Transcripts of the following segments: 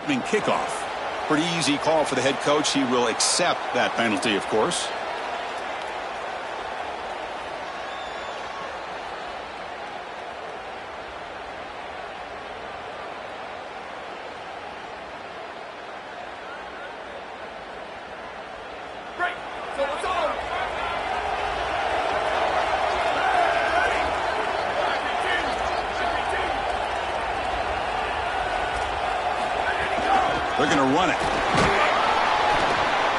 opening kickoff. Pretty easy call for the head coach. He will accept that penalty, of course. They're going to run it.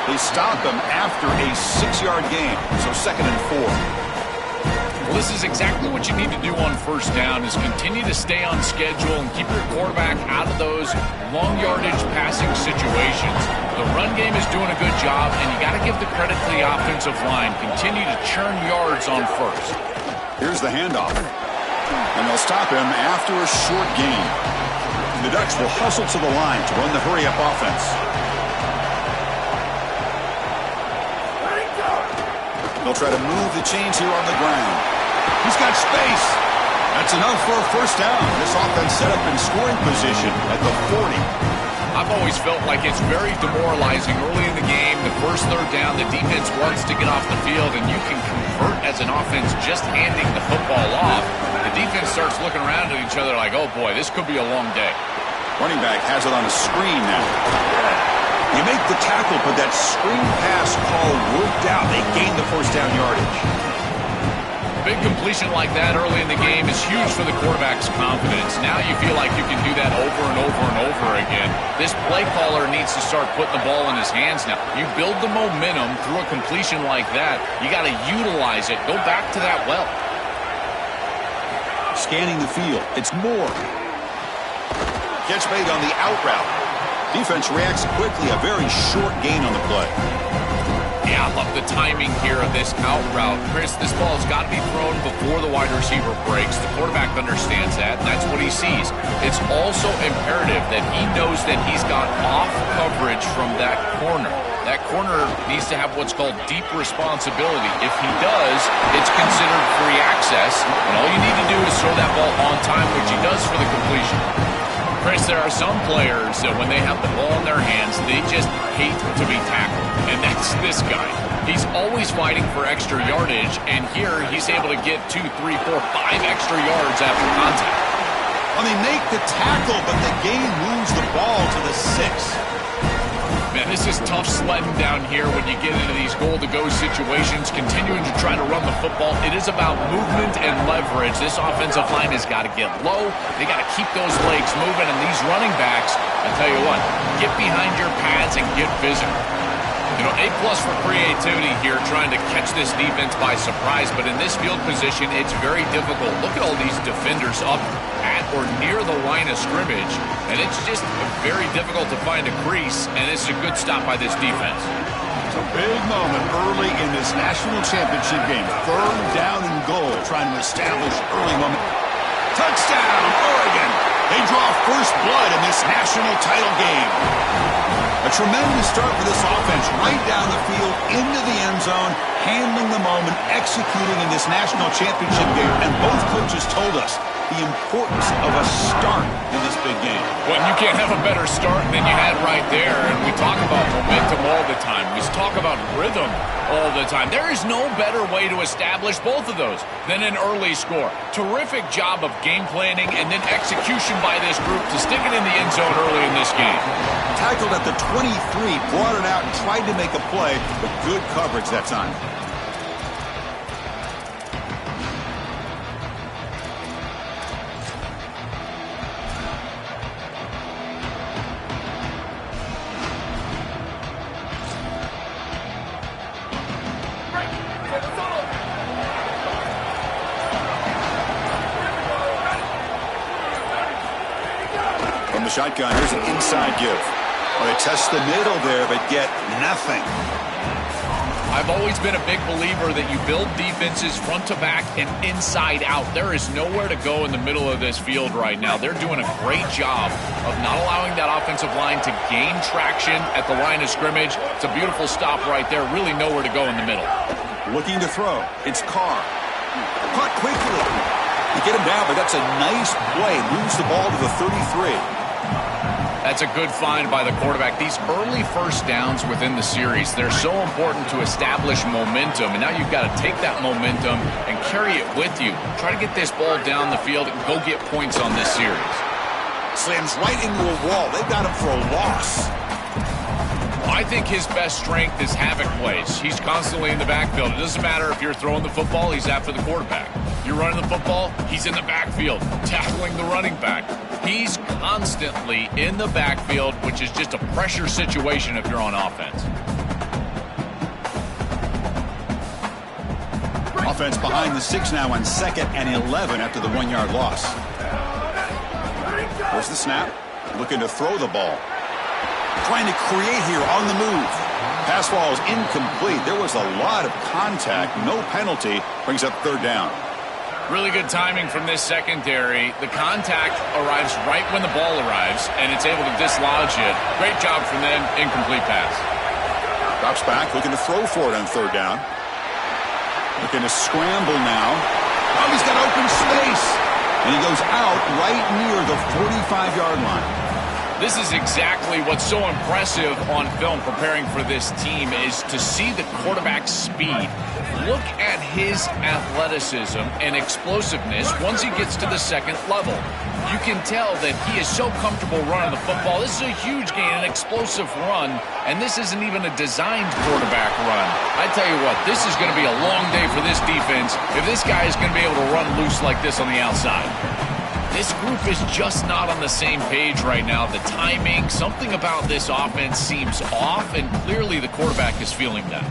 They stop them after a 6-yard gain, so 2nd and 4. Well, this is exactly what you need to do on first down, is continue to stay on schedule and keep your quarterback out of those long yardage passing situations. The run game is doing a good job, and you got to give the credit to the offensive line. Continue to churn yards on first. Here's the handoff, and they'll stop him after a short gain. The Ducks will hustle to the line to run the hurry-up offense. They'll try to move the chains here on the ground. He's got space. That's enough for a first down. This offense set up in scoring position at the 40. I've always felt like it's very demoralizing early in the game. The first third down, the defense wants to get off the field, and you can convert as an offense just handing the football off. The defense starts looking around at each other like, oh boy, this could be a long day. Running back has it on the screen now. You make the tackle, but that screen pass call worked out. They gained the first down yardage. Big completion like that early in the game is huge for the quarterback's confidence. Now you feel like you can do that over and over and over again. This play caller needs to start putting the ball in his hands now. You build the momentum through a completion like that. You got to utilize it. Go back to that well. Scanning the field. It's Moore. Catch made on the out route. Defense reacts quickly. A very short gain on the play. Yeah, I love the timing here of this out route. Chris, this ball's got to be thrown before the wide receiver breaks. The quarterback understands that, and that's what he sees. It's also imperative that he knows that he's got off coverage from that corner. That corner needs to have what's called deep responsibility. If he does, it's considered free access, and all you need to do is throw that ball on time, which he does for the completion. Chris, there are some players that when they have the ball in their hands, they just hate to be tackled. And that's this guy. He's always fighting for extra yardage, and here he's able to get 2, 3, 4, 5 extra yards after contact. Well, they make the tackle, but the gain moves the ball to the 6. Man, this is tough sledding down here when you get into these goal-to-go situations, continuing to try to run the football. It is about movement and leverage. This offensive line has got to get low. They got to keep those legs moving, and these running backs, I tell you what, get behind your pads and get physical. You know, A+ for creativity here, trying to catch this defense by surprise, but in this field position, it's very difficult. Look at all these defenders up at or near the line of scrimmage, and it's just very difficult to find a crease, and it's a good stop by this defense. It's a big moment early in this national championship game. 3rd down and goal, trying to establish early moment. Touchdown, Oregon! They draw first blood in this national title game. A tremendous start for this offense, right down the field, into the end zone, handling the moment, executing in this national championship game. And both coaches told us the importance of a start in this big game. Well, you can't have a better start than you had right there. And we talk about momentum all the time. We talk about rhythm all the time. There is no better way to establish both of those than an early score. Terrific job of game planning and then execution by this group to stick it in the end zone early in this game. Tackled at the 23, brought it out and tried to make a play, but good coverage that time. From the shotgun, here's an inside give. Well, they test the middle there, but get nothing. I've always been a big believer that you build defenses front to back and inside out. There is nowhere to go in the middle of this field right now. They're doing a great job of not allowing that offensive line to gain traction at the line of scrimmage. It's a beautiful stop right there. Really nowhere to go in the middle. Looking to throw. It's Carr. Caught quickly. You get him down, but that's a nice play. Moves the ball to the 33. That's a good find by the quarterback. These early first downs within the series, they're so important to establish momentum. And now you've got to take that momentum and carry it with you. Try to get this ball down the field and go get points on this series. Slams right into a wall. They've got him for a loss. I think his best strength is havoc plays. He's constantly in the backfield. It doesn't matter if you're throwing the football, he's after the quarterback. You're running the football, he's in the backfield, tackling the running back. He's constantly in the backfield, which is just a pressure situation if you're on offense. Offense behind the 6 now on 2nd and 11 after the 1-yard loss. There's the snap. Looking to throw the ball. Trying to create here on the move. Pass ball is incomplete. There was a lot of contact. No penalty. Brings up 3rd down. Really good timing from this secondary. The contact arrives right when the ball arrives, and it's able to dislodge it. Great job from them. Incomplete pass. Drops back, looking to throw for it on 3rd down. Looking to scramble now. Oh, he's got open space. And he goes out right near the 45-yard line. This is exactly what's so impressive on film preparing for this team is to see the quarterback's speed. Look at his athleticism and explosiveness once he gets to the 2nd level. You can tell that he is so comfortable running the football. This is a huge gain, an explosive run, and this isn't even a designed quarterback run. I tell you what, this is going to be a long day for this defense if this guy is going to be able to run loose like this on the outside. This group is just not on the same page right now. The timing, something about this offense seems off, and clearly the quarterback is feeling that.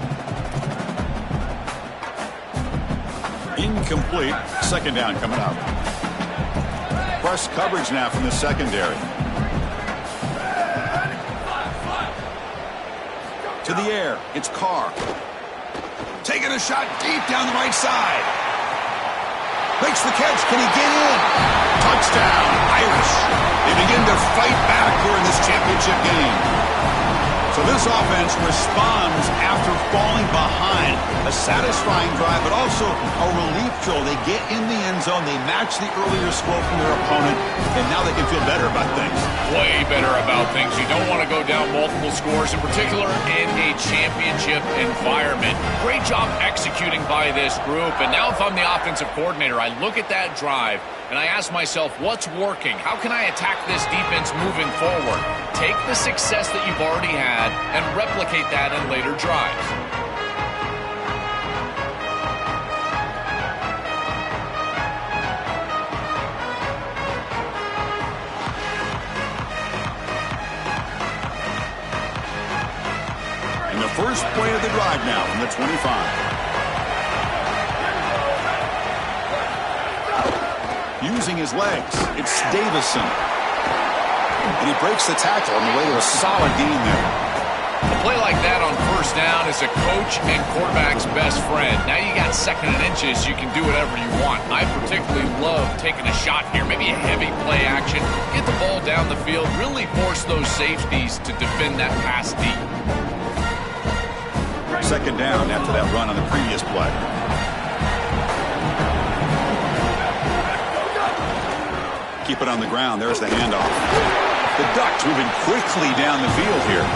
Incomplete. 2nd down coming up. Press coverage now from the secondary. To the air. It's Carr. Taking a shot deep down the right side. Makes the catch. Can he get in? Touchdown, Irish. They begin to fight back here in this championship game. So this offense responds after falling behind. A satisfying drive, but also a relief drill. They get in the end zone. They match the earlier score from their opponent, and now they can feel better about things. Way better about things. You don't want to go down multiple scores, in particular in a championship environment. Great job executing by this group. And now if I'm the offensive coordinator, I look at that drive, and I ask myself, what's working? How can I attack this defense moving forward? Take the success that you've already had and replicate that in later drives. And the first play of the drive now from the 25. Using his legs, it's Davison. And he breaks the tackle on the way to a solid gain there. A play like that on 1st down is a coach and quarterback's best friend. Now you got 2nd and inches, you can do whatever you want. I particularly love taking a shot here, maybe a heavy play action, get the ball down the field, really force those safeties to defend that pass deep. 2nd down after that run on the previous play. Keep it on the ground. There's the handoff. The Ducks moving quickly down the field here.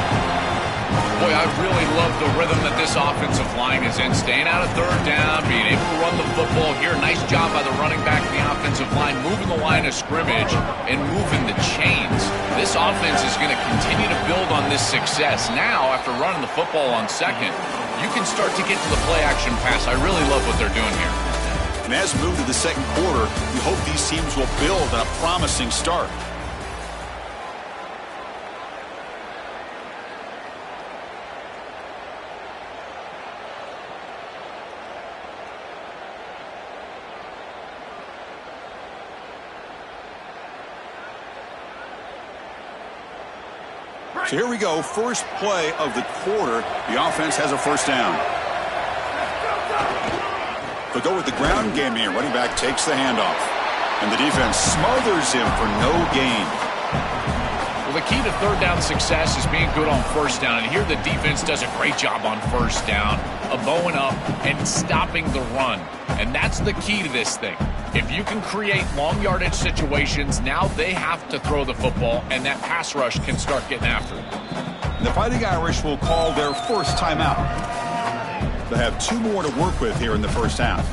Boy, I really love the rhythm that this offensive line is in. Staying out of 3rd down, being able to run the football here. Nice job by the running back and the offensive line, moving the line of scrimmage and moving the chains. This offense is going to continue to build on this success. Now, after running the football on 2nd, you can start to get to the play-action pass. I really love what they're doing here. And as we move to the 2nd quarter, we hope these teams will build on a promising start. So here we go, first play of the quarter. The offense has a 1st down. They'll go with the ground game here. Running back takes the handoff. And the defense smothers him for no gain. Well, the key to third down success is being good on first down. And here the defense does a great job on first down of bowing up and stopping the run. And that's the key to this thing. If you can create long yardage situations, now they have to throw the football, and that pass rush can start getting after it. The Fighting Irish will call their first timeout. They have 2 more to work with here in the first half.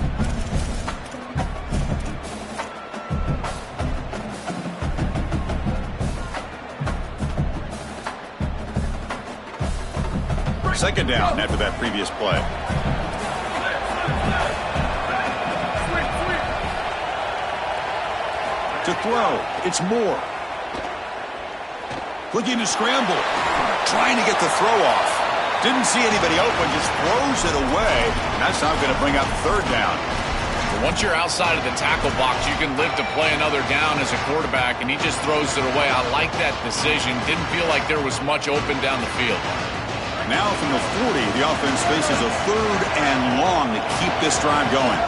Second down after that previous play. To throw, it's Moore. Looking to scramble. Trying to get the throw off. Didn't see anybody open, just throws it away. And that's not going to bring up third down. Once you're outside of the tackle box, you can live to play another down as a quarterback, and he just throws it away. I like that decision. Didn't feel like there was much open down the field. Now from the 40, the offense faces a 3rd and long to keep this drive going.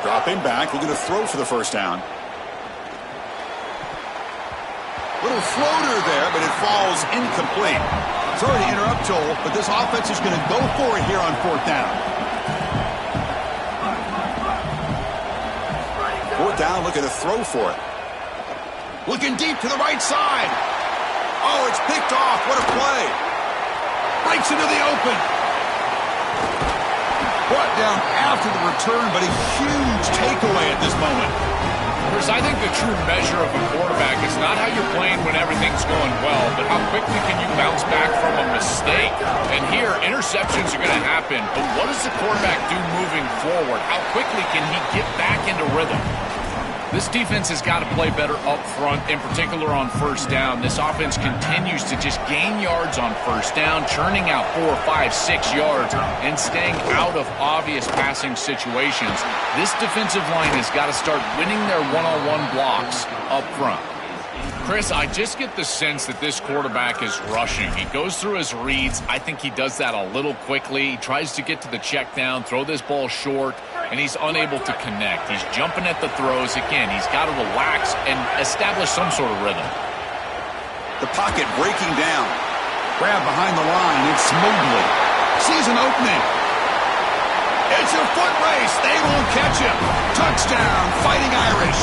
Dropping back, looking to throw for the first down. Little floater there, but it falls incomplete. Sorry to interrupt, Joel, but this offense is going to go for it here on 4th down. 4th down, looking to throw for it. Looking deep to the right side. Oh, it's picked off. What a play. Breaks into the open. Brought down after the return, but a huge takeaway at this moment. Chris, I think the true measure of a quarterback is not how you're playing when everything's going well, but how quickly can you bounce back from a mistake. And here, interceptions are going to happen, but what does the quarterback do moving forward? How quickly can he get back into rhythm? This defense has got to play better up front, in particular on first down. This offense continues to just gain yards on first down, churning out 4, 5, 6 yards, and staying out of obvious passing situations. This defensive line has got to start winning their one-on-one blocks up front. Chris, I just get the sense that this quarterback is rushing. He goes through his reads. I think he does that a little quickly. He tries to get to the check down, throw this ball short, and he's unable to connect. He's jumping at the throws. Again, he's got to relax and establish some sort of rhythm. The pocket breaking down. Grab behind the line. It's Mobley. Sees an opening. It's a foot race. They won't catch him. Touchdown, Fighting Irish.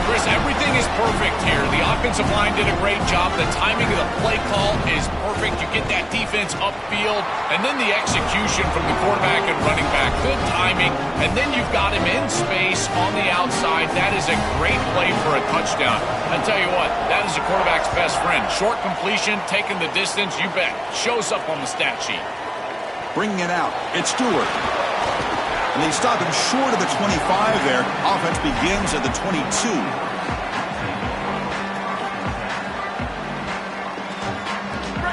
Chris, everything is perfect here. The offensive line did a great job. The timing of the play call is perfect. You get that defense upfield, and then the execution from the quarterback and running back. Good timing, and then you've got him in space on the outside. That is a great play for a touchdown. I tell you what, that is a quarterback's best friend. Short completion, taking the distance, you bet. Shows up on the stat sheet. Bringing it out. It's Stewart. And they stop him short of the 25 there. Offense begins at the 22.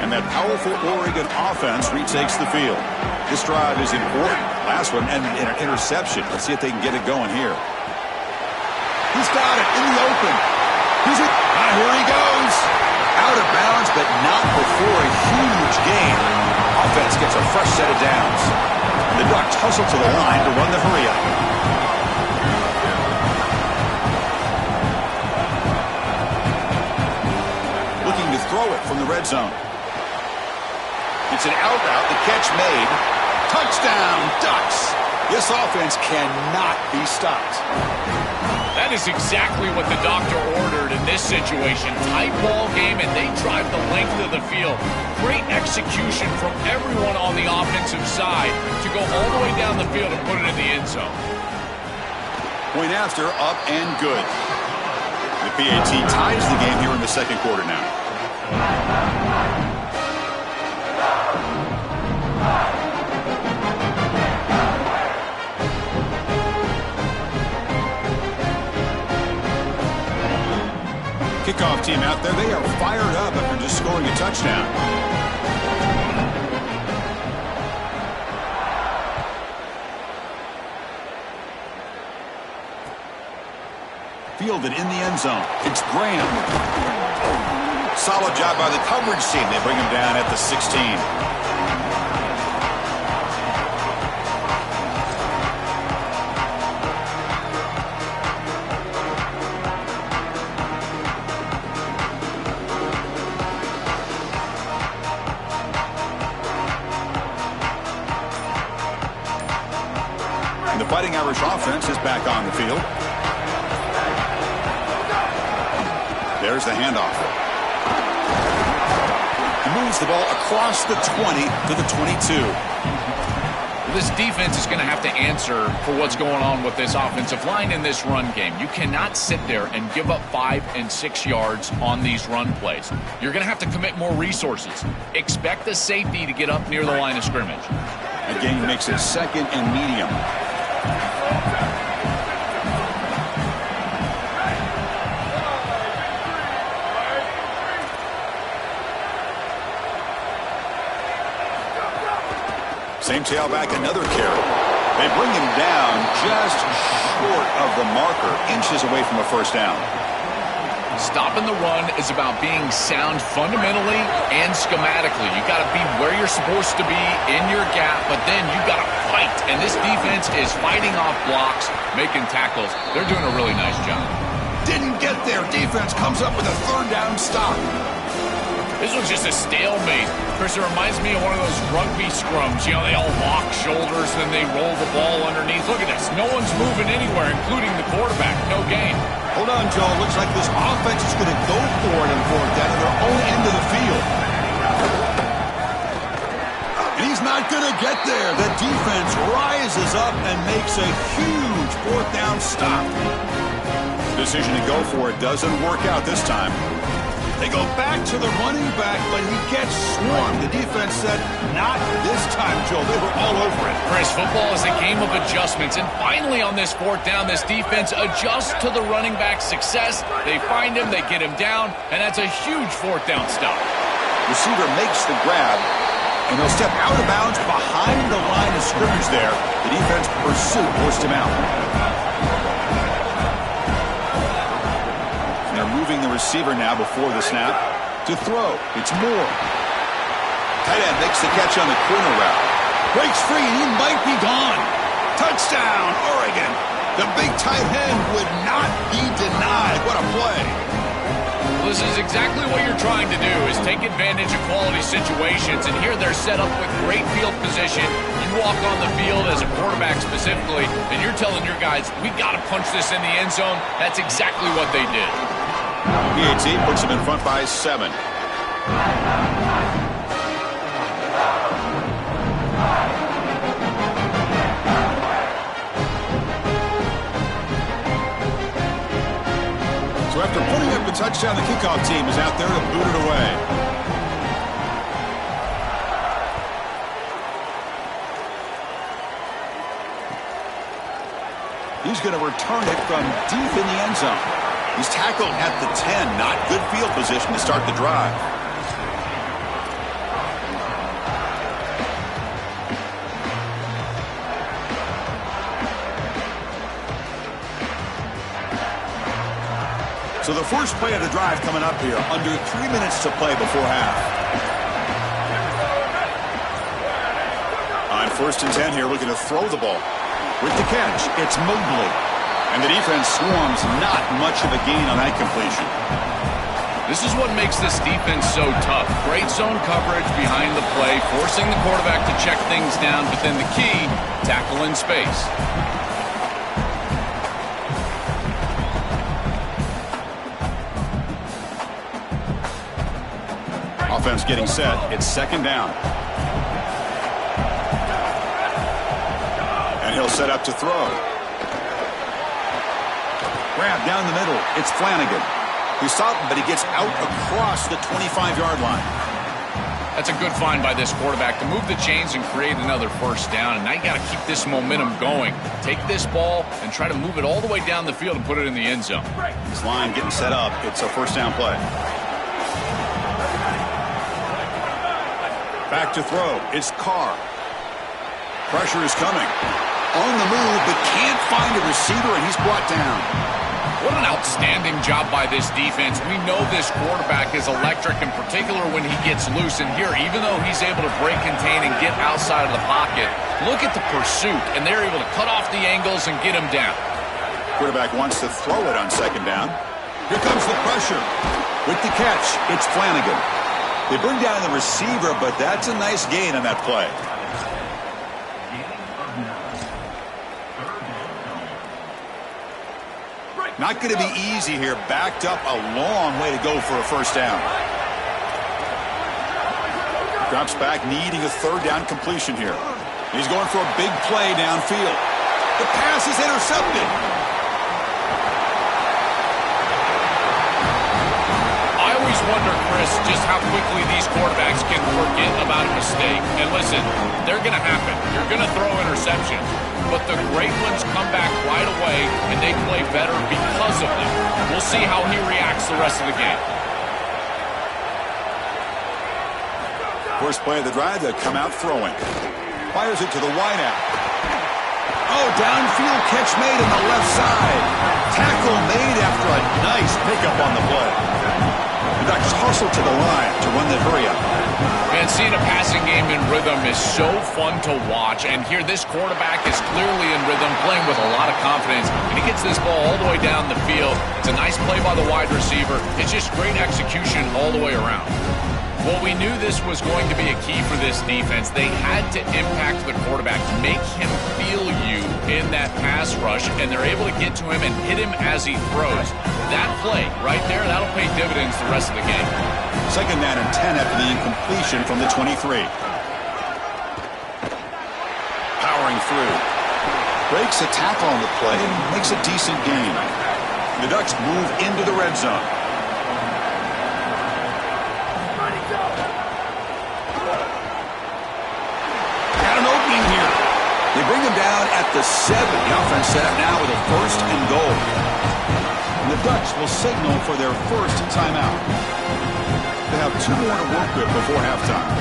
And that powerful Oregon offense retakes the field. This drive is important. Last one, and an interception. Let's see if they can get it going here. He's got it in the open. Here he goes. Out of bounds, but not before a huge gain. Offense gets a fresh set of downs. The Ducks hustle to the line to run the hurry-up. Looking to throw it from the red zone. It's an out route, the catch made. Touchdown, Ducks! This offense cannot be stopped. That is exactly what the doctor ordered in this situation. Tight ball game, and they drive the length of the field. Great execution from everyone on the offensive side to go all the way down the field and put it in the end zone. Point after, up and good. The PAT ties the game here in the second quarter now. Kickoff team out there, they are fired up after just scoring a touchdown. Fielded in the end zone. It's Graham. Solid job by the coverage team. They bring him down at the 16. Fighting Irish offense is back on the field. There's the handoff. He moves the ball across the 20 to the 22. This defense is going to have to answer for what's going on with this offensive line in this run game. You cannot sit there and give up 5 and 6 yards on these run plays. You're going to have to commit more resources. Expect the safety to get up near the line of scrimmage. Again, makes it 2nd and medium. Same tailback, another carry. They bring him down just short of the marker, inches away from a first down. Stopping the run is about being sound fundamentally and schematically. You got to be where you're supposed to be in your gap, but then you got to fight. And this defense is fighting off blocks, making tackles. They're doing a really nice job. Didn't get there. Defense comes up with a 3rd down stop. This was just a stalemate. Chris, it reminds me of one of those rugby scrums. You know, they all lock shoulders, then they roll the ball underneath. Look at this. No one's moving anywhere, including the quarterback. No gain. Hold on, Joe. Looks like this offense is going to go for it on 4th down at their own end of the field. And he's not going to get there. The defense rises up and makes a huge 4th down stop. Decision to go for it doesn't work out this time. They go back to the running back, but he gets swarmed. The defense said, not this time, Joe. They were all over it. Chris, football is a game of adjustments. And finally on this 4th down, this defense adjusts to the running back's success. They find him, they get him down, and that's a huge 4th down stop. Receiver makes the grab, and he'll step out of bounds behind the line of scrimmage there. The defense pursuit forced him out. Moving the receiver now before the snap to throw. It's Moore. Tight end makes the catch on the corner route. Breaks free, and he might be gone. Touchdown, Oregon. The big tight end would not be denied. What a play. Well, this is exactly what you're trying to do, is take advantage of quality situations. And here they're set up with great field position. You walk on the field as a quarterback specifically, and you're telling your guys, we got to punch this in the end zone. That's exactly what they did. PAT puts him in front by 7. So after putting up the touchdown, the kickoff team is out there to boot it away. He's going to return it from deep in the end zone. He's tackled at the 10. Not good field position to start the drive. So the first play of the drive coming up here. Under 3 minutes to play before half. On 1st and 10 here, looking to throw the ball. With the catch, it's Mobley. And the defense swarms, not much of a gain on that completion. This is what makes this defense so tough. Great zone coverage behind the play, forcing the quarterback to check things down, but then the key, tackle in space. Offense getting set. It's 2nd down. And he'll set up to throw. Grab down the middle. It's Flanagan. He stopped him, but he gets out across the 25-yard line. That's a good find by this quarterback to move the chains and create another first down. And now you got to keep this momentum going. Take this ball and try to move it all the way down the field and put it in the end zone. This line getting set up. It's a first down play. Back to throw. It's Carr. Pressure is coming. On the move, but can't find a receiver, and he's brought down. What an outstanding job by this defense. We know this quarterback is electric, in particular when he gets loose. And here, even though he's able to break, contain, and get outside of the pocket, look at the pursuit, and they're able to cut off the angles and get him down. Quarterback wants to throw it on 2nd down. Here comes the pressure. With the catch, it's Flanagan. They bring down the receiver, but that's a nice gain on that play. Not going to be easy here. Backed up a long way to go for a first down. Drops back, needing a third down completion here. He's going for a big play downfield. The pass is intercepted. I always wonder, Chris, just how quickly these quarterbacks can forget about a mistake. And listen, they're going to happen. You're going to throw interceptions. But the great ones come back right away, and they play better because of them. We'll see how he reacts the rest of the game. First play of the drive, they come out throwing. Fires it to the wideout. Oh, downfield catch made on the left side. Tackle made after a nice pickup on the play. The Ducks hustle to the line to run the hurry up. Man, seeing a passing game in rhythm is so fun to watch. And here, this quarterback is clearly in rhythm, playing with a lot of confidence. And he gets this ball all the way down the field. It's a nice play by the wide receiver. It's just great execution all the way around. Well, we knew this was going to be a key for this defense. They had to impact the quarterback, make him feel you in that pass rush, and they're able to get to him and hit him as he throws. That play right there, that'll pay dividends the rest of the game. Second down and 10 after the incompletion from the 23. Powering through. Breaks a tackle on the play and makes a decent gain. The Ducks move into the red zone. They bring him down at the 7. The offense set up now with a first and goal. And the Ducks will signal for their first timeout. They have 2 more to work with before halftime.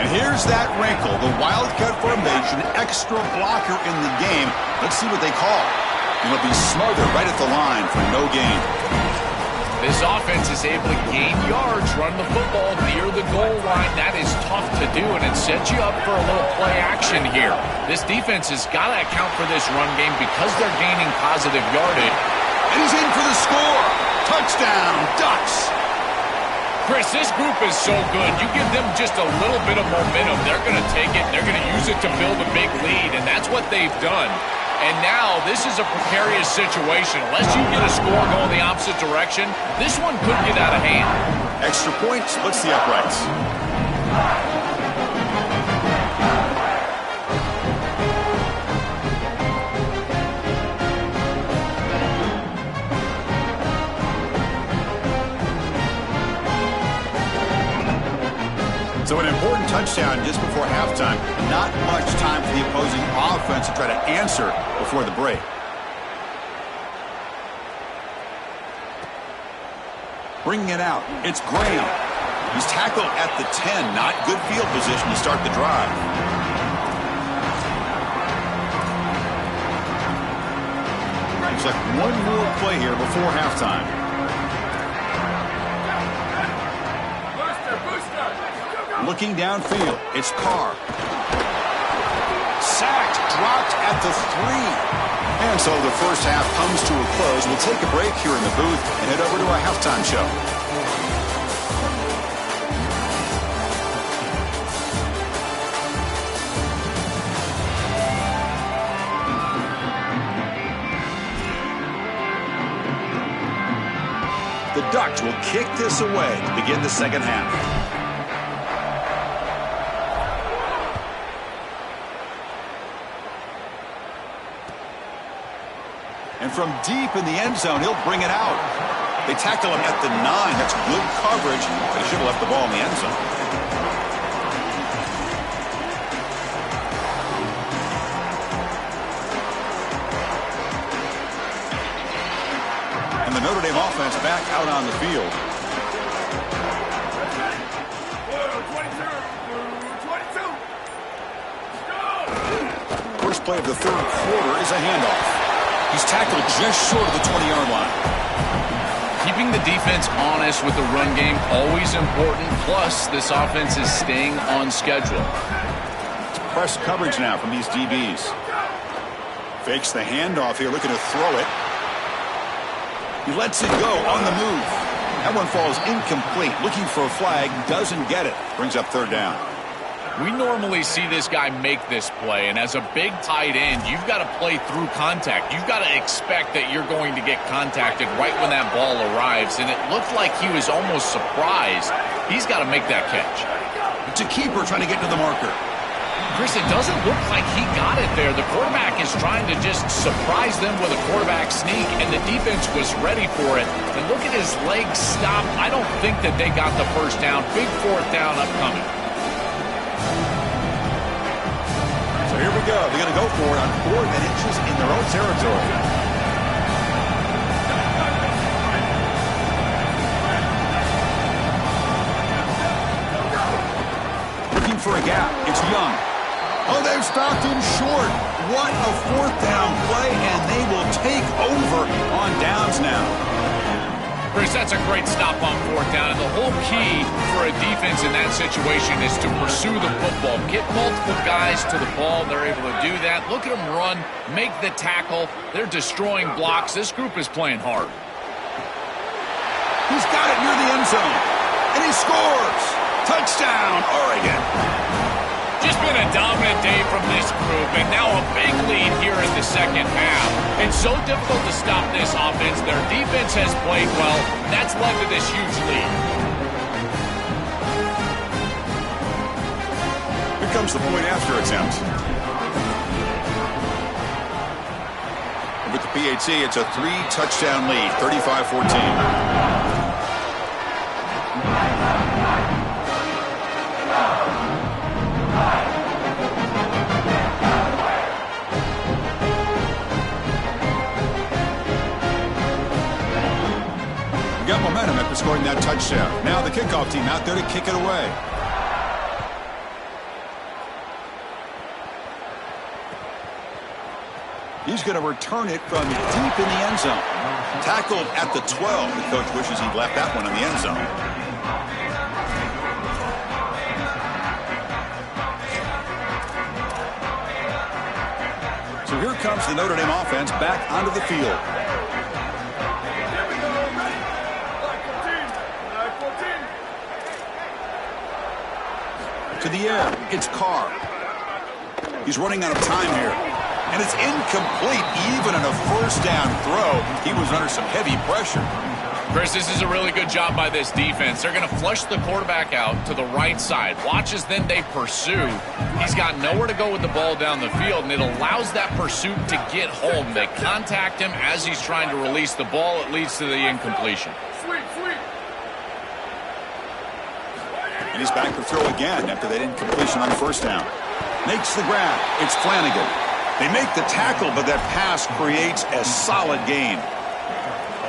And here's that wrinkle, the Wildcat formation, extra blocker in the game. Let's see what they call. It'll be smothered right at the line for no gain. This offense is able to gain yards, run the football near the goal line. That is tough to do, and it sets you up for a little play action here. This defense has got to account for this run game because they're gaining positive yardage. And he's in for the score. Touchdown, Ducks. Chris, this group is so good. You give them just a little bit of momentum, they're going to take it. They're going to use it to build a big lead, and that's what they've done. And now this is a precarious situation. Unless you get a score going the opposite direction, this one could get out of hand. Extra point splits the uprights. So an important touchdown just before halftime. Not much time for the opposing offense to try to answer before the break. Bringing it out, it's Graham. He's tackled at the 10. Not good field position to start the drive. Looks like one more play here before halftime. Looking downfield, it's Carr. Sacked, dropped at the 3. And so the first half comes to a close. We'll take a break here in the booth and head over to our halftime show. The Ducks will kick this away to begin the second half. And from deep in the end zone, he'll bring it out. They tackle him at the 9. That's good coverage. They should have left the ball in the end zone. And the Notre Dame offense back out on the field. 22. First play of the third quarter is a handoff. He's tackled just short of the 20-yard line. Keeping the defense honest with the run game, always important. Plus, this offense is staying on schedule. It's press coverage now from these DBs. Fakes the handoff here, looking to throw it. He lets it go on the move. That one falls incomplete. Looking for a flag, doesn't get it. Brings up third down. We normally see this guy make this play, and as a big tight end, you've got to play through contact. You've got to expect that you're going to get contacted right when that ball arrives, and it looked like he was almost surprised. He's got to make that catch. It's a keeper trying to get to the marker. Chris, it doesn't look like he got it there. The quarterback is trying to just surprise them with a quarterback sneak, and the defense was ready for it. And look at his legs stop. I don't think that they got the first down. Big fourth down upcoming. So here we go. They're going to go for it on 4th and inches in their own territory. Looking for a gap. It's Young. Oh, they've stopped him short. What a 4th down play, and they will take over on downs now. Chris, that's a great stop on 4th down, and the whole key for a defense in that situation is to pursue the football. Get multiple guys to the ball. They're able to do that. Look at them run, make the tackle. They're destroying blocks. This group is playing hard. He's got it near the end zone, and he scores. Touchdown, Oregon. Just been a dominant day from this group, and now a big lead here in the second half. It's so difficult to stop this offense. Their defense has played well. That's led to this huge lead. Here comes the point after attempt. With the PAT, it's a 3-touchdown lead, 35-14. Got momentum after scoring that touchdown. Now the kickoff team out there to kick it away. He's going to return it from deep in the end zone. Tackled at the 12. The coach wishes he'd left that one in the end zone. So here comes the Notre Dame offense back onto the field. To the air, it's Carr. He's running out of time here. And it's incomplete, even on a first down throw. He was under some heavy pressure. Chris, this is a really good job by this defense. They're going to flush the quarterback out to the right side. Watch as then they pursue. He's got nowhere to go with the ball down the field, and it allows that pursuit to get home. They contact him as he's trying to release the ball. It leads to the incompletion. And he's back to throw again after that incompletion on first down. Makes the grab. It's Flanagan. They make the tackle, but that pass creates a solid gain.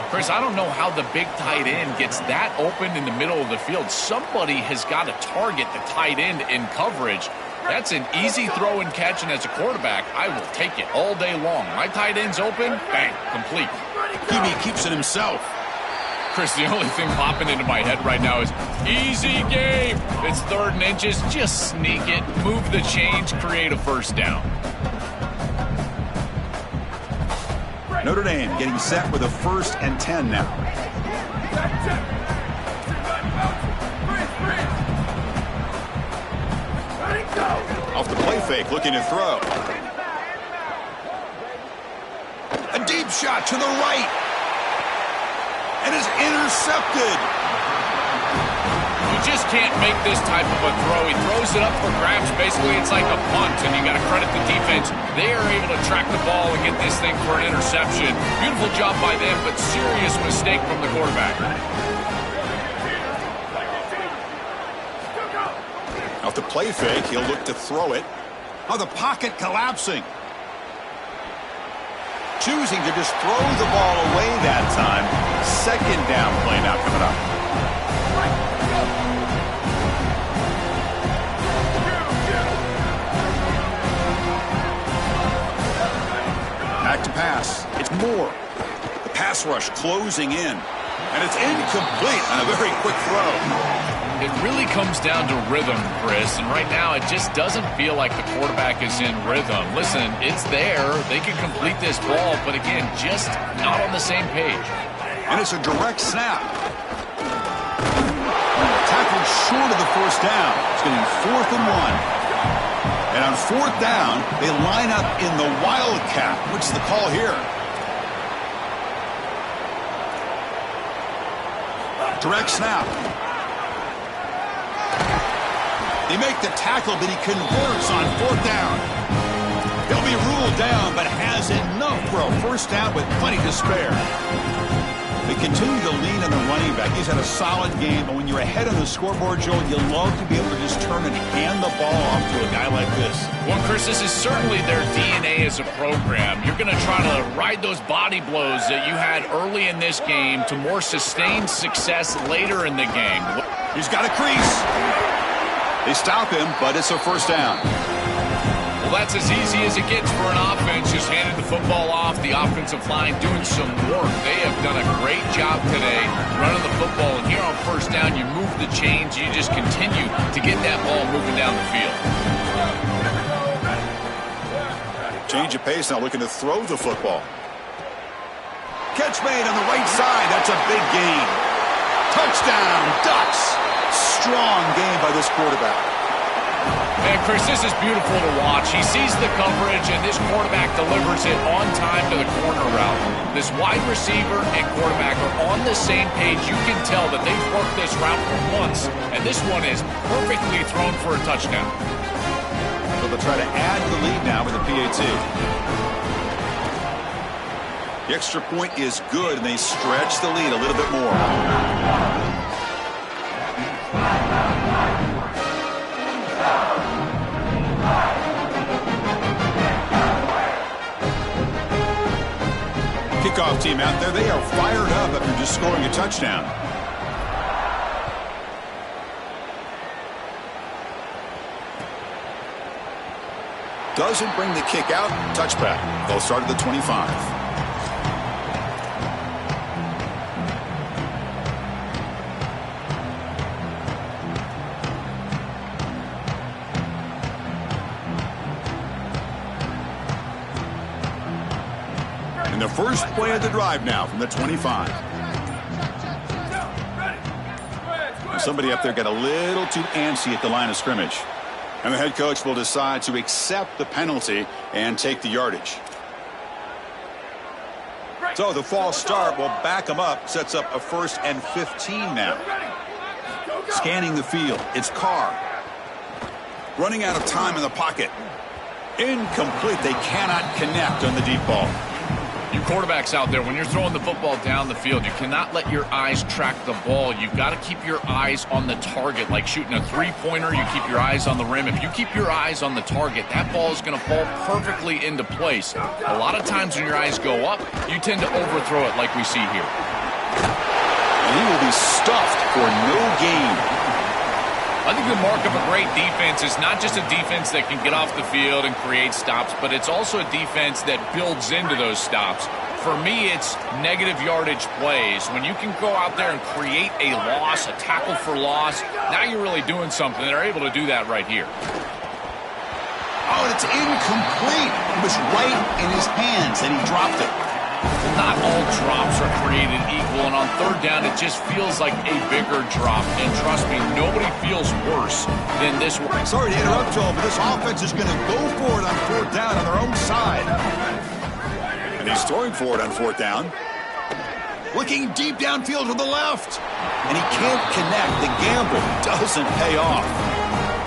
Chris, I don't know how the big tight end gets that open in the middle of the field. Somebody has got to target the tight end in coverage. That's an easy throw and catch, and as a quarterback, I will take it all day long. My tight end's open, bang, complete. Hebe keeps it himself. Chris, the only thing popping into my head right now is easy game. It's 3rd and inches. Just sneak it, move the chains, create a first down. Notre Dame getting set with a 1st and 10 now. Off the play fake, looking to throw. A deep shot to the right. And is intercepted. You just can't make this type of a throw. He throws it up for grabs. Basically, it's like a punt, and you got to credit the defense. They are able to track the ball and get this thing for an interception. Beautiful job by them, but serious mistake from the quarterback. Off the play fake, he'll look to throw it. Oh, the pocket collapsing. Choosing to just throw the ball away that time. 2nd down play now coming up. Back to pass. It's Moore. The pass rush closing in. And it's incomplete on a very quick throw. It really comes down to rhythm, Chris, and right now it just doesn't feel like the quarterback is in rhythm. Listen, it's there. They can complete this ball, but again, just not on the same page. And it's a direct snap. Tackled short of the first down. It's going to be 4th and 1. And on fourth down, they line up in the Wildcat. What's the call here? Direct snap. They make the tackle, but he converts on fourth down. He'll be ruled down, but has enough for a first down with plenty to spare. They continue to lean on the running back. He's had a solid game, but when you're ahead on the scoreboard, Joel, you love to be able to just turn and hand the ball off to a guy like this. Well, Chris, this is certainly their DNA as a program. You're going to try to ride those body blows that you had early in this game to more sustained success later in the game. He's got a crease. They stop him, but it's a first down. Well, that's as easy as it gets for an offense. Just handed the football off. The offensive line doing some work. They have done a great job today running the football. And here on first down, you move the chains. You just continue to get that ball moving down the field. Change of pace now, looking to throw the football. Catch made on the right side. That's a big gain. Touchdown, Ducks. Strong game by this quarterback. And Chris, this is beautiful to watch. He sees the coverage, and this quarterback delivers it on time to the corner route. This wide receiver and quarterback are on the same page. You can tell that they've worked this route for months, and this one is perfectly thrown for a touchdown. So they'll try to add to the lead now with the PAT. The extra point is good, and they stretch the lead a little bit more. Kickoff team out there, they are fired up after just scoring a touchdown. Doesn't bring the kick out. Touchback. They'll start at the 25. And the first play of the drive now from the 25. Somebody up there got a little too antsy at the line of scrimmage. And the head coach will decide to accept the penalty and take the yardage. So the false start will back them up. Sets up a 1st and 15 now. Scanning the field. It's Carr. Running out of time in the pocket. Incomplete. They cannot connect on the deep ball. You quarterbacks out there, when you're throwing the football down the field, you cannot let your eyes track the ball. You've got to keep your eyes on the target, like shooting a three-pointer. You keep your eyes on the rim. If you keep your eyes on the target, that ball is going to fall perfectly into place. A lot of times when your eyes go up, you tend to overthrow it like we see here. And he will be stuffed for no gain. I think the mark of a great defense is not just a defense that can get off the field and create stops, but it's also a defense that builds into those stops. For me, it's negative yardage plays. When you can go out there and create a loss, a tackle for loss, now you're really doing something. They're able to do that right here. Oh, and it's incomplete. It was right in his hands, and he dropped it. Not all drops are created equal, and on third down, it just feels like a bigger drop. And trust me, nobody feels worse than this one. Sorry to interrupt, Joel, but this offense is going to go for it on fourth down on their own side. And he's throwing for it on fourth down. Looking deep downfield to the left. And he can't connect. The gamble doesn't pay off.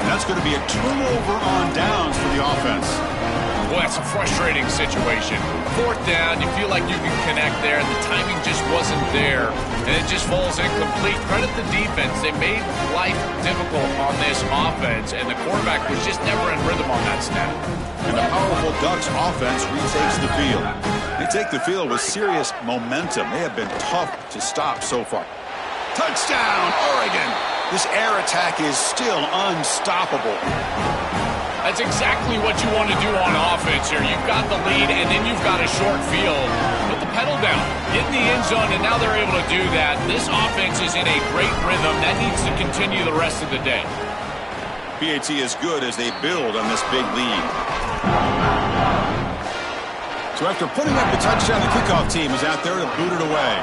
And that's going to be a turnover on downs for the offense. Well, that's a frustrating situation. Fourth down, you feel like you can connect there, and the timing just wasn't there, and it just falls incomplete. Credit the defense. They made life difficult on this offense, and the quarterback was just never in rhythm on that snap. And the powerful Ducks offense retakes the field. They take the field with serious momentum. They have been tough to stop so far. Touchdown, Oregon! This air attack is still unstoppable. That's exactly what you want to do on offense here. You've got the lead, and then you've got a short field. Put the pedal down, get in the end zone, and now they're able to do that. This offense is in a great rhythm. That needs to continue the rest of the day. PAT is good as they build on this big lead. So after putting up the touchdown, the kickoff team is out there to boot it away.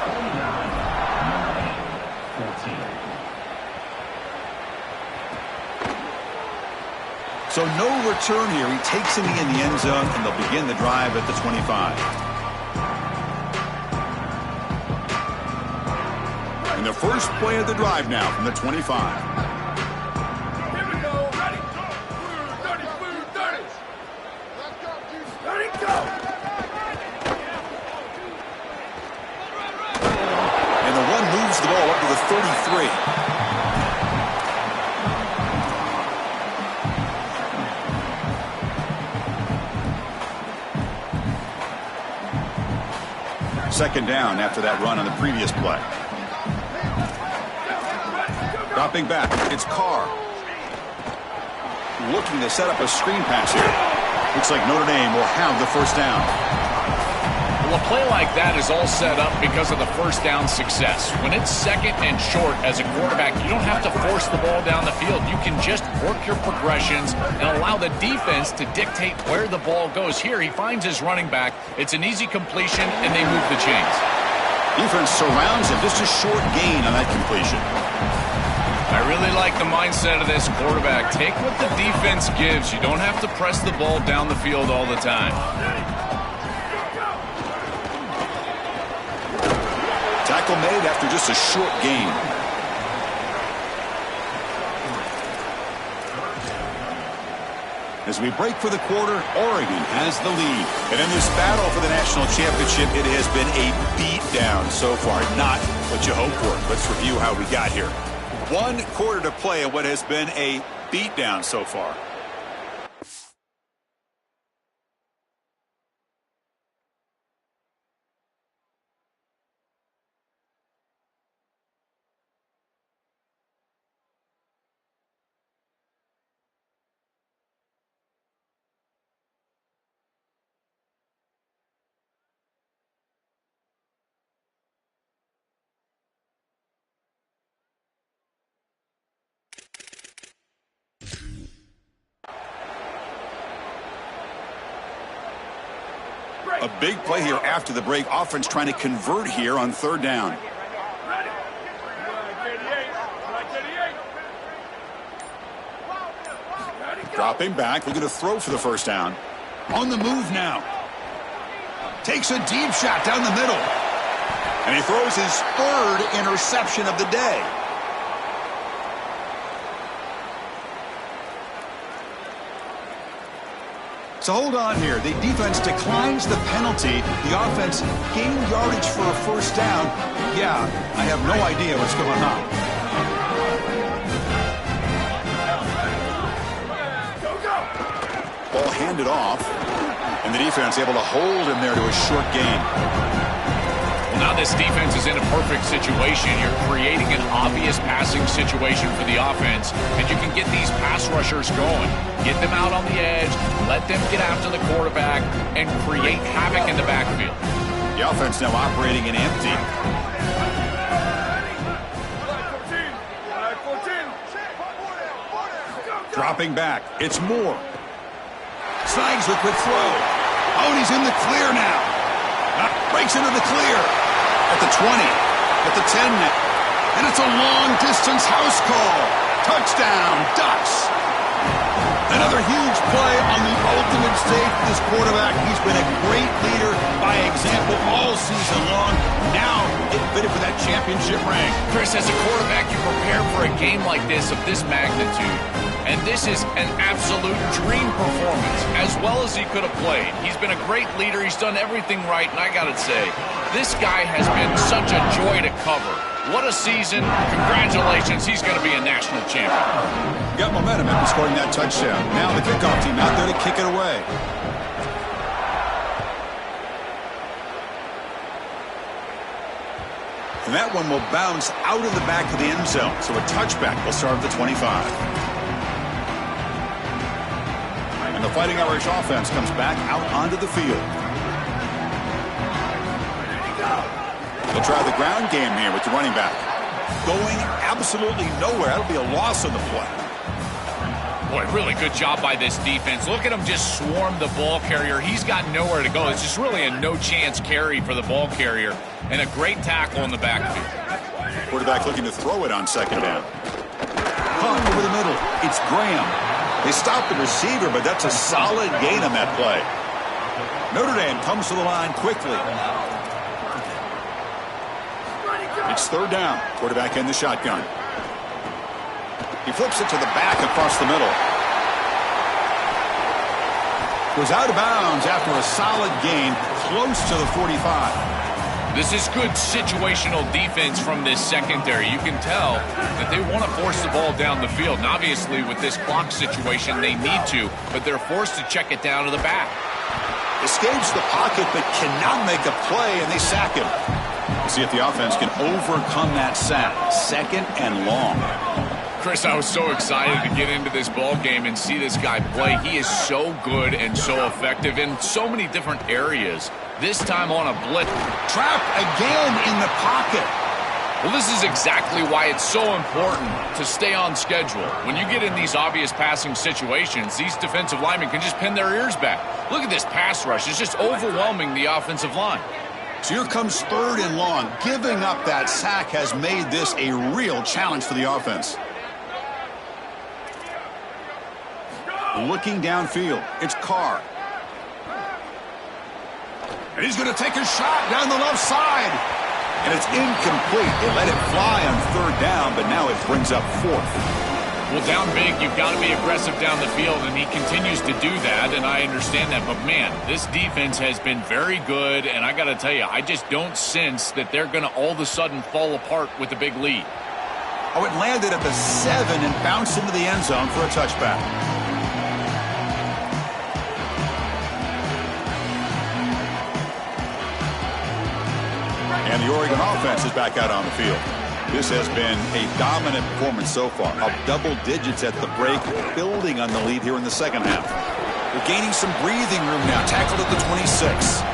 So no return here. He takes him in the end zone, and they'll begin the drive at the 25. And the first play of the drive now from the 25. And the one moves the ball up to the 33. Second down after that run on the previous play. Dropping back, it's Carr. Looking to set up a screen pass here. Looks like Notre Dame will have the first down. Well, a play like that is all set up because of the first down success. When it's second and short as a quarterback, you don't have to force the ball down the field. You can just work your progressions and allow the defense to dictate where the ball goes. Here, he finds his running back. It's an easy completion, and they move the chains. Defense surrounds him. Just a short gain on that completion. I really like the mindset of this quarterback. Take what the defense gives. You don't have to press the ball down the field all the time. Tackle made after just a short gain. As we break for the quarter, Oregon has the lead. And in this battle for the national championship, it has been a beatdown so far. Not what you hoped for. Let's review how we got here. 1 quarter to play in what has been a beatdown so far. A big play here after the break. Offense trying to convert here on third down. Dropping back, looking to throw for the first down. On the move now. Takes a deep shot down the middle. And he throws his 3rd interception of the day. So hold on here. The defense declines the penalty. The offense gained yardage for a first down. Yeah, I have no idea what's going on. Ball handed off. And the defense able to hold him there to a short gain. Well, now this defense is in a perfect situation. You're creating an obvious passing situation for the offense, and you can get these pass rushers going. Get them out on the edge, let them get after the quarterback, and create havoc in the backfield. The offense now operating in empty. Dropping back, it's Moore. Snides the quick throw. Oh, and he's in the clear now. Breaks into the clear. At the 20, at the 10 now. And it's a long-distance house call. Touchdown, Ducks. Another huge play on the ultimate stage for this quarterback. He's been a great leader by example all season long. Now, it fitted for that championship ring. Chris, as a quarterback, you prepare for a game like this of this magnitude. And this is an absolute dream performance, as well as he could have played. He's been a great leader. He's done everything right, and I got to say, this guy has been such a joy to cover. What a season. Congratulations. He's going to be a national champion. Got momentum after scoring that touchdown. Now the kickoff team out there to kick it away. And that one will bounce out of the back of the end zone. So a touchback will start at the 25. And the Fighting Irish offense comes back out onto the field. They'll try the ground game here with the running back. Going absolutely nowhere. That'll be a loss on the play. Boy, really good job by this defense. Look at him just swarm the ball carrier. He's got nowhere to go. It's just really a no-chance carry for the ball carrier. And a great tackle in the backfield. Quarterback looking to throw it on second down. Caught over the middle. It's Graham. They stopped the receiver, but that's a solid gain on that play. Notre Dame comes to the line quickly. It's third down. Quarterback in the shotgun. He flips it to the back across the middle. Goes out of bounds after a solid gain close to the 45. This is good situational defense from this secondary. You can tell that they want to force the ball down the field. And obviously, with this clock situation, they need to, but they're forced to check it down to the back. Escapes the pocket, but cannot make a play, and they sack him. See if the offense can overcome that sack. Second and long. Chris, I was so excited to get into this ball game and see this guy play. He is so good and so effective in so many different areas. This time on a blitz. Trapped again in the pocket. Well, this is exactly why it's so important to stay on schedule. When you get in these obvious passing situations, these defensive linemen can just pin their ears back. Look at this pass rush. It's just overwhelming the offensive line. So here comes third and long. Giving up that sack has made this a real challenge for the offense. Looking downfield, it's Carr. And he's going to take a shot down the left side. And it's incomplete. They let it fly on third down, but now it brings up fourth. Well, down big, you've got to be aggressive down the field, and he continues to do that, and I understand that. But, man, this defense has been very good, and I got to tell you, I just don't sense that they're going to all of a sudden fall apart with a big lead. Oh, it landed at the 7 and bounced into the end zone for a touchback. And the Oregon offense is back out on the field. This has been a dominant performance so far. Up double digits at the break, building on the lead here in the second half. They're gaining some breathing room now. Tackled at the 26.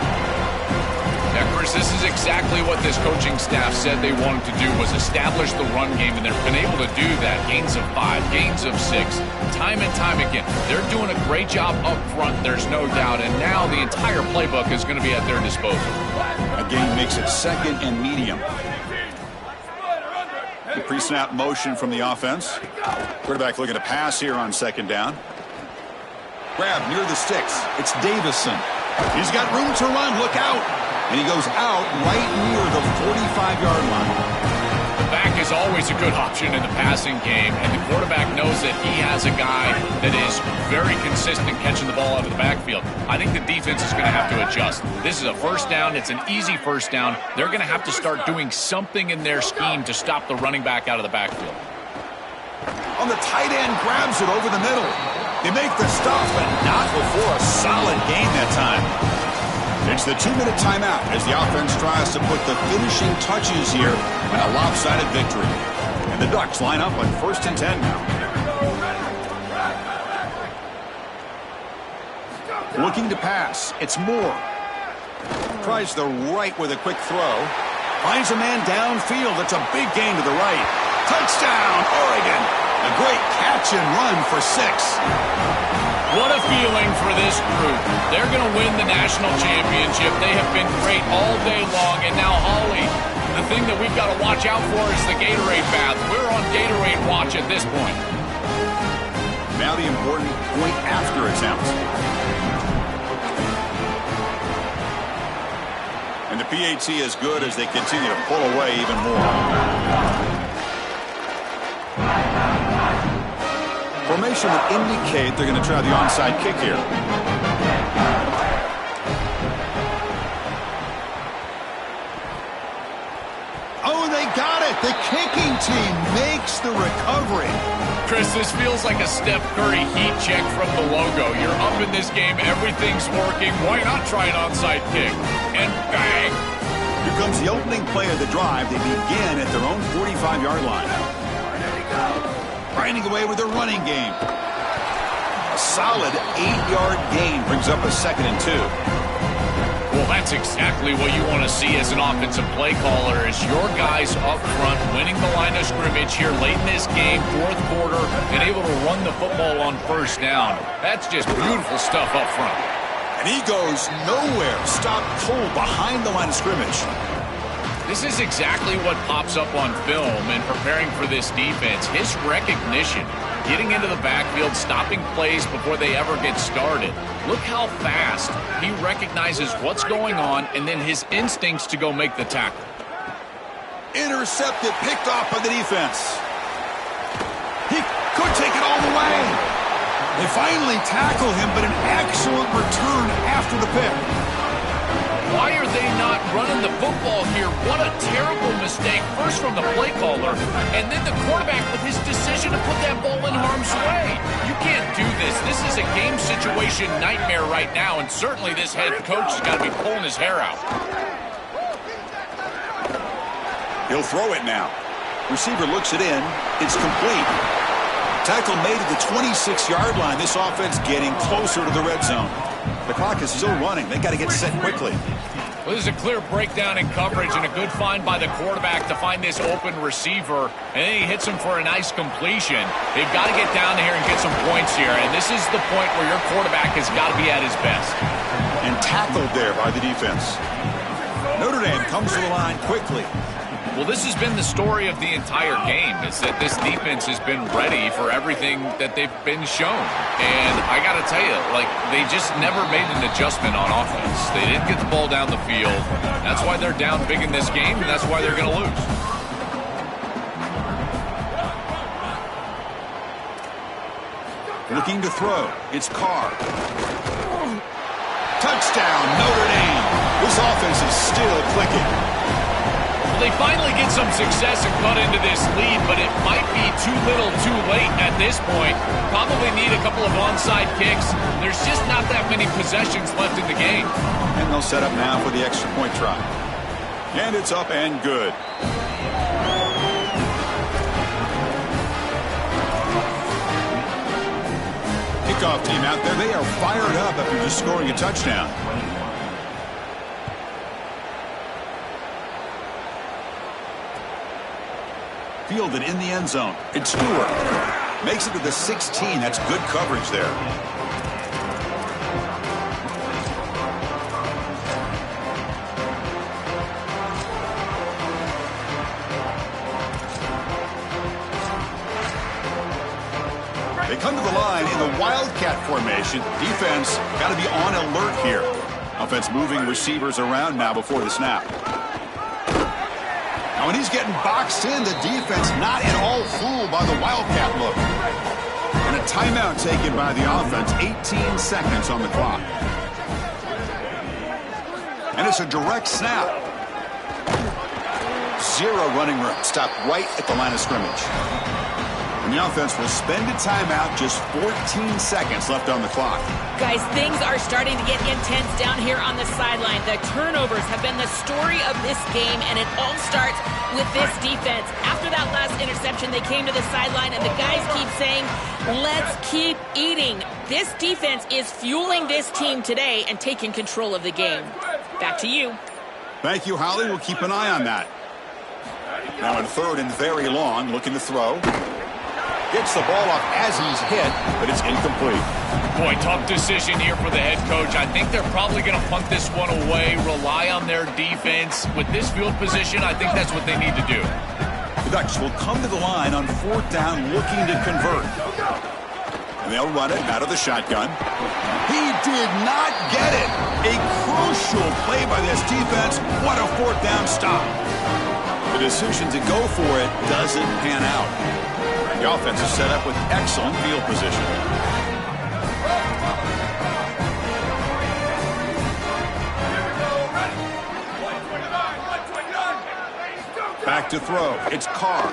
Now, Chris, this is exactly what this coaching staff said they wanted to do, was establish the run game, and they've been able to do that. Gains of 5, gains of 6, time and time again. They're doing a great job up front, there's no doubt, and now the entire playbook is going to be at their disposal. A gain makes it second and medium. The pre-snap motion from the offense. Quarterback looking to pass here on second down. Grab near the sticks. It's Davison. He's got room to run. Look out. And he goes out right near the 45-yard line. The back is always a good option in the passing game, and the quarterback knows that he has a guy that is very consistent catching the ball out of the backfield. I think the defense is going to have to adjust. This is a first down. It's an easy first down. They're going to have to start doing something in their scheme to stop the running back out of the backfield. On the tight end, grabs it over the middle. They make the stop, but not before a solid gain that time. It's the 2-minute timeout as the offense tries to put the finishing touches here on a lopsided victory. And the Ducks line up on 1st and 10 now. Looking to pass. It's Moore. Tries the right with a quick throw. Finds a man downfield. It's a big gain to the right. Touchdown, Oregon. A great catch and run for 6. What a feeling for this group. They're going to win the national championship. They have been great all day long. And now, Holly, the thing that we've got to watch out for is the Gatorade bath. We're on Gatorade watch at this point. Now the important point after attempt. And the PAT is good as they continue to pull away even more. Formation would indicate they're going to try the onside kick here. Oh, they got it. The kicking team makes the recovery. Chris, this feels like a Steph Curry heat check from the logo. You're up in this game. Everything's working. Why not try an onside kick? And bang! Here comes the opening play of the drive. They begin at their own 45-yard line. Grinding away with their running game. A solid 8-yard gain brings up a 2nd and 2. Well, that's exactly what you want to see as an offensive play caller, is your guys up front winning the line of scrimmage here late in this game, 4th quarter, and able to run the football on 1st down. That's just beautiful stuff up front. And he goes nowhere. Stopped cold behind the line of scrimmage. This is exactly what pops up on film in preparing for this defense. His recognition. getting into the backfield, stopping plays before they ever get started. Look how fast he recognizes what's going on and then his instincts to go make the tackle. Intercepted, picked off by the defense. He could take it all the way. They finally tackle him, but an excellent return after the pick. Why are they not running the football here? What a terrible mistake. First from the play caller, and then the quarterback with his decision to put that ball in harm's way. You can't do this. This is a game situation nightmare right now, and certainly this head coach has got to be pulling his hair out. He'll throw it now. Receiver looks it in. It's complete. Tackle made at the 26-yard line. This offense getting closer to the red zone. The clock is still running. They got to get set quickly. Well, this is a clear breakdown in coverage and a good find by the quarterback to find this open receiver. And then he hits him for a nice completion. They've got to get down here and get some points here. And this is the point where your quarterback has got to be at his best. And tackled there by the defense. Notre Dame comes to the line quickly. Well, this has been the story of the entire game, is that this defense has been ready for everything that they've been shown. And I got to tell you, like, they just never made an adjustment on offense. They didn't get the ball down the field. That's why they're down big in this game, and that's why they're going to lose. Looking to throw. It's Carr. Touchdown, Notre Dame. This offense is still clicking. They finally get some success and cut into this lead, but it might be too little too late at this point. Probably need a couple of onside kicks. There's just not that many possessions left in the game. And they'll set up now for the extra point try. And it's up and good. Kickoff team out there. They are fired up after just scoring a touchdown. Fielded in the end zone. It's Stewart. Makes it to the 16. That's good coverage there. They come to the line in the Wildcat formation. Defense got to be on alert here. Offense moving receivers around now before the snap. When he's getting boxed in, the defense not at all fooled by the Wildcat look. And a timeout taken by the offense, 18 seconds on the clock. And it's a direct snap. Zero running room, stopped right at the line of scrimmage. And the offense will spend a timeout, just 14 seconds left on the clock. Guys, things are starting to get intense down here on the sideline. The turnovers have been the story of this game, and it all starts with this defense. After that last interception, they came to the sideline, and the guys keep saying, let's keep eating. This defense is fueling this team today and taking control of the game. Back to you. Thank you, Holly. We'll keep an eye on that. Now in third and very long, looking to throw. Gets the ball off as he's hit, but it's incomplete. Boy, tough decision here for the head coach. I think they're probably going to punt this one away, rely on their defense. With this field position, I think that's what they need to do. The Ducks will come to the line on fourth down, looking to convert. And they'll run it out of the shotgun. He did not get it. A crucial play by this defense. What a fourth down stop. The decision to go for it doesn't pan out. The offense is set up with excellent field position. Back to throw. It's Carr.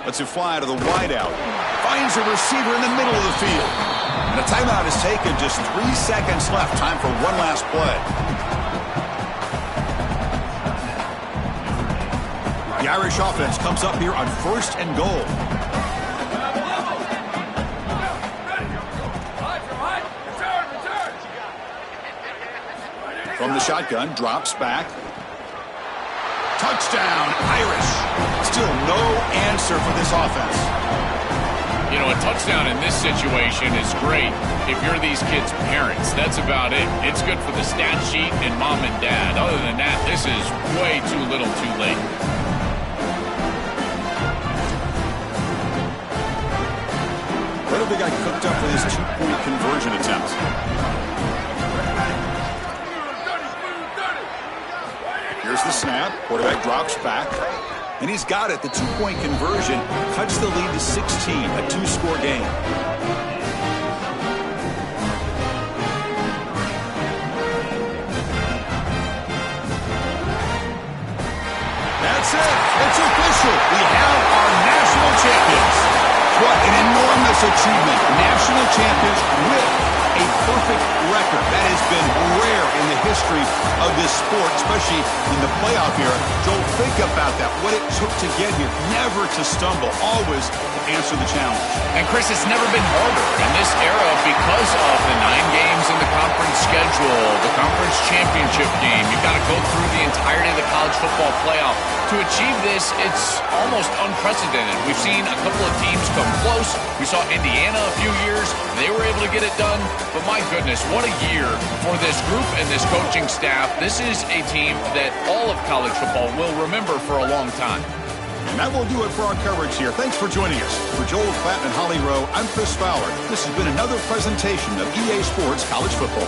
Lets it fly to the wideout. Finds a receiver in the middle of the field. And a timeout is taken. Just 3 seconds left. Time for one last play. The Irish offense comes up here on first and goal. From the shotgun, drops back. Touchdown, Irish. Still no answer for this offense. You know, a touchdown in this situation is great if you're these kids' parents. That's about it. It's good for the stat sheet and mom and dad. Other than that, this is way too little too late. really got cooked up for this two-point conversion attempt. Here's the snap. Quarterback drops back. And he's got it. The two-point conversion cuts the lead to 16, a two-score game. That's it. It's official. We have our national champions. What an enormous achievement. National champions with a perfect record. That has been rare in the history of this sport, especially in the playoff era. Joel, think about that. What it took to get here. Never to stumble. Always to answer the challenge. And Chris, it's never been harder in this era because of the 9 games in the conference schedule, the conference championship game. You've got to go through the entirety of the college football playoff. To achieve this, it's almost unprecedented. We've seen a couple of teams come close. We saw Indiana a few years. They were able to get it done. But my goodness, what a year for this group and this coaching staff. This is a team that all of college football will remember for a long time. And that will do it for our coverage here. Thanks for joining us. For Joel Klatt and Holly Rowe, I'm Chris Fowler. This has been another presentation of EA Sports College Football.